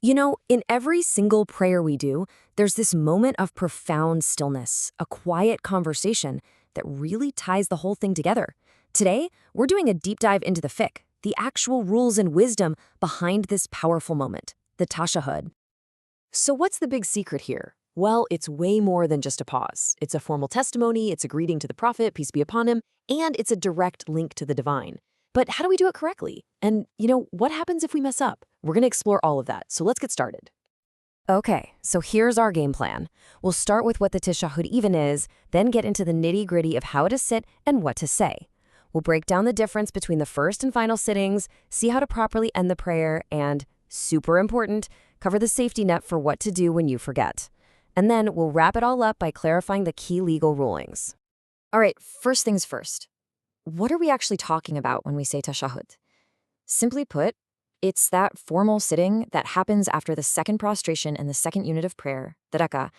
You know, in every single prayer we do, there's this moment of profound stillness, a quiet conversation that really ties the whole thing together. Today, we're doing a deep dive into the fiqh, the actual rules and wisdom behind this powerful moment, the Tashahhud. So what's the big secret here? Well, it's way more than just a pause. It's a formal testimony, it's a greeting to the Prophet, peace be upon him, and it's a direct link to the divine. But how do we do it correctly? And, what happens if we mess up? We're going to explore all of that, so let's get started. Okay, so here's our game plan. We'll start with what the Tashahhud even is, then get into the nitty-gritty of how to sit and what to say. We'll break down the difference between the first and final sittings, see how to properly end the prayer, and, super important, cover the safety net for what to do when you forget. And then we'll wrap it all up by clarifying the key legal rulings. All right, first things first. What are we actually talking about when we say tashahhud? Simply put, it's that formal sitting that happens after the second prostration and the second unit of prayer, the rak'ah,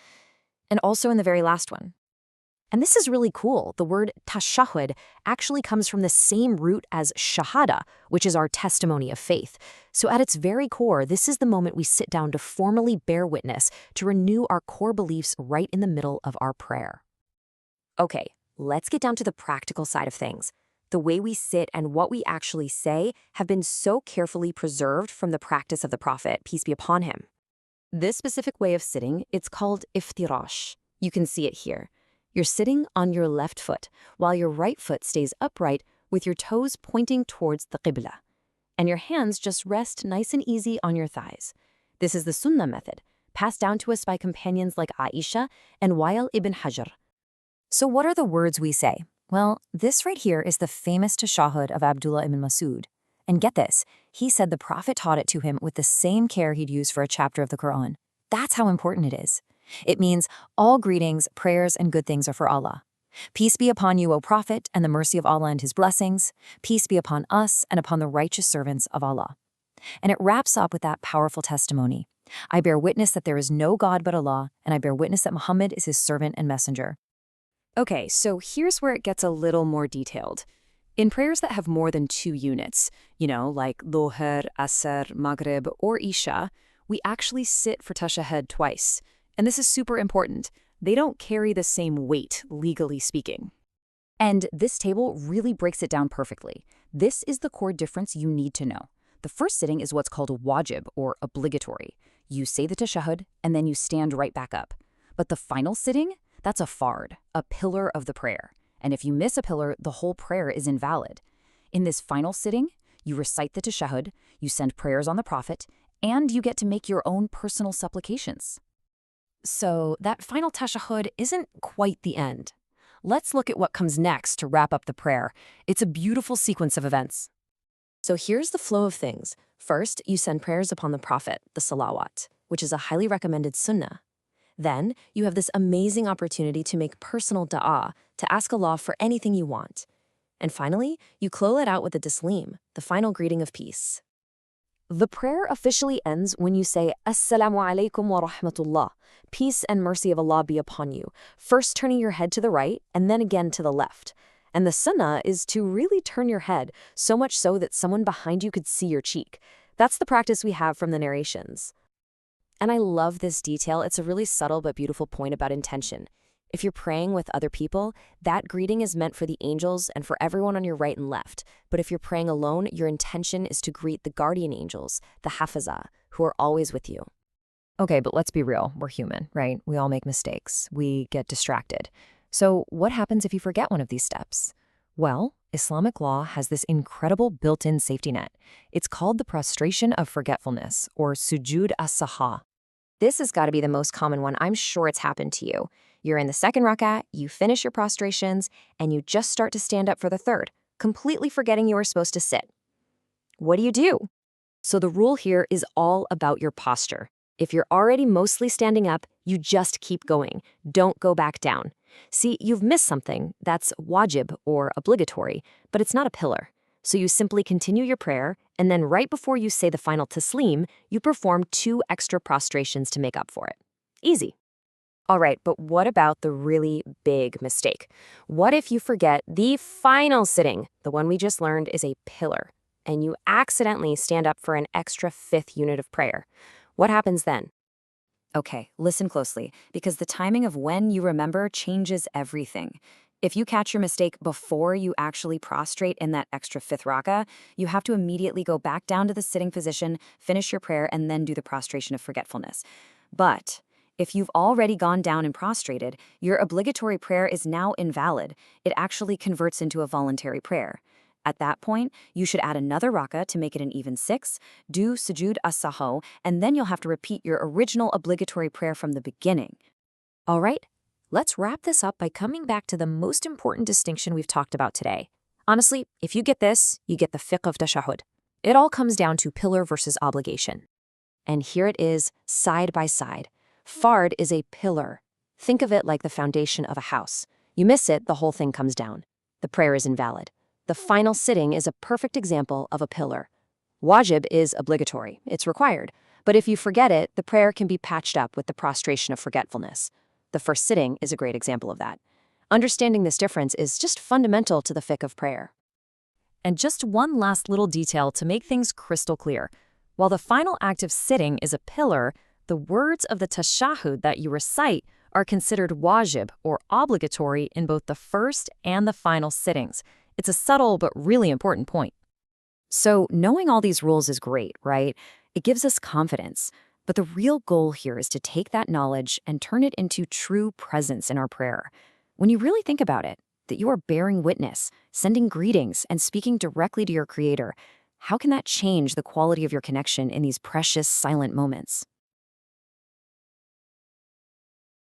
and also in the very last one. And this is really cool. The word tashahhud actually comes from the same root as shahada, which is our testimony of faith. So at its very core, this is the moment we sit down to formally bear witness, to renew our core beliefs right in the middle of our prayer. Okay, let's get down to the practical side of things. The way we sit and what we actually say have been so carefully preserved from the practice of the Prophet, peace be upon him. This specific way of sitting, it's called iftirash. You can see it here. You're sitting on your left foot, while your right foot stays upright with your toes pointing towards the qibla. And your hands just rest nice and easy on your thighs. This is the Sunnah method, passed down to us by companions like Aisha and Wail ibn Hajar. So what are the words we say? Well, this right here is the famous Tashahhud of Abdullah ibn Mas'ud. And get this, he said the Prophet taught it to him with the same care he'd use for a chapter of the Qur'an. That's how important it is. It means all greetings, prayers, and good things are for Allah. Peace be upon you, O Prophet, and the mercy of Allah and his blessings. Peace be upon us and upon the righteous servants of Allah. And it wraps up with that powerful testimony. I bear witness that there is no God but Allah, and I bear witness that Muhammad is his servant and messenger. Okay, so here's where it gets a little more detailed. In prayers that have more than 2 units, like Dhuhr, Asr, Maghrib, or Isha, we actually sit for Tashahhud twice. And this is super important. They don't carry the same weight, legally speaking. And this table really breaks it down perfectly. This is the core difference you need to know. The first sitting is what's called a wajib, or obligatory. You say the Tashahhud, and then you stand right back up. But the final sitting, that's a fard, a pillar of the prayer. And if you miss a pillar, the whole prayer is invalid. In this final sitting, you recite the Tashahhud, you send prayers on the Prophet, and you get to make your own personal supplications. So that final Tashahhud isn't quite the end. Let's look at what comes next to wrap up the prayer. It's a beautiful sequence of events. So here's the flow of things. First, you send prayers upon the Prophet, the salawat, which is a highly recommended sunnah. Then, you have this amazing opportunity to make personal da'ah, to ask Allah for anything you want. And finally, you close it out with the taslim, the final greeting of peace. The prayer officially ends when you say, Assalamu alaikum wa rahmatullah, peace and mercy of Allah be upon you, first turning your head to the right and then again to the left. And the sunnah is to really turn your head, so much so that someone behind you could see your cheek. That's the practice we have from the narrations. And I love this detail. It's a really subtle but beautiful point about intention. If you're praying with other people, that greeting is meant for the angels and for everyone on your right and left. But if you're praying alone, your intention is to greet the guardian angels, the hafazah, who are always with you. Okay, but let's be real. We're human, right? We all make mistakes. We get distracted. So what happens if you forget one of these steps? Well, Islamic law has this incredible built-in safety net. It's called the prostration of forgetfulness, or sujud as-sahah. This has got to be the most common one. I'm sure it's happened to you. You're in the second rak'ah, you finish your prostrations, and you just start to stand up for the third, completely forgetting you were supposed to sit. What do? So the rule here is all about your posture. If you're already mostly standing up, you just keep going. Don't go back down. See, you've missed something that's wajib or obligatory, but it's not a pillar. So you simply continue your prayer, and then right before you say the final taslim, you perform 2 extra prostrations to make up for it. Easy. All right, but what about the really big mistake? What if you forget the final sitting? The one we just learned is a pillar, and you accidentally stand up for an extra 5th unit of prayer. What happens then? Okay, listen closely, because the timing of when you remember changes everything. If you catch your mistake before you actually prostrate in that extra fifth rak'ah, you have to immediately go back down to the sitting position, finish your prayer, and then do the prostration of forgetfulness. But if you've already gone down and prostrated, your obligatory prayer is now invalid. It actually converts into a voluntary prayer. At that point, you should add another rak'ah to make it an even 6, do sujood as-sahw, and then you'll have to repeat your original obligatory prayer from the beginning. All right, let's wrap this up by coming back to the most important distinction we've talked about today. Honestly, if you get this, you get the fiqh of tashahhud. It all comes down to pillar versus obligation. And here it is, side by side. Fard is a pillar. Think of it like the foundation of a house. You miss it, the whole thing comes down. The prayer is invalid. The final sitting is a perfect example of a pillar. Wajib is obligatory. It's required. But if you forget it, the prayer can be patched up with the prostration of forgetfulness. The first sitting is a great example of that. Understanding this difference is just fundamental to the fiqh of prayer. And just one last little detail to make things crystal clear. While the final act of sitting is a pillar, the words of the tashahhud that you recite are considered wajib or obligatory in both the first and the final sittings. It's a subtle but really important point. So knowing all these rules is great, right? It gives us confidence. But the real goal here is to take that knowledge and turn it into true presence in our prayer. When you really think about it, that you are bearing witness, sending greetings, and speaking directly to your Creator, how can that change the quality of your connection in these precious silent moments?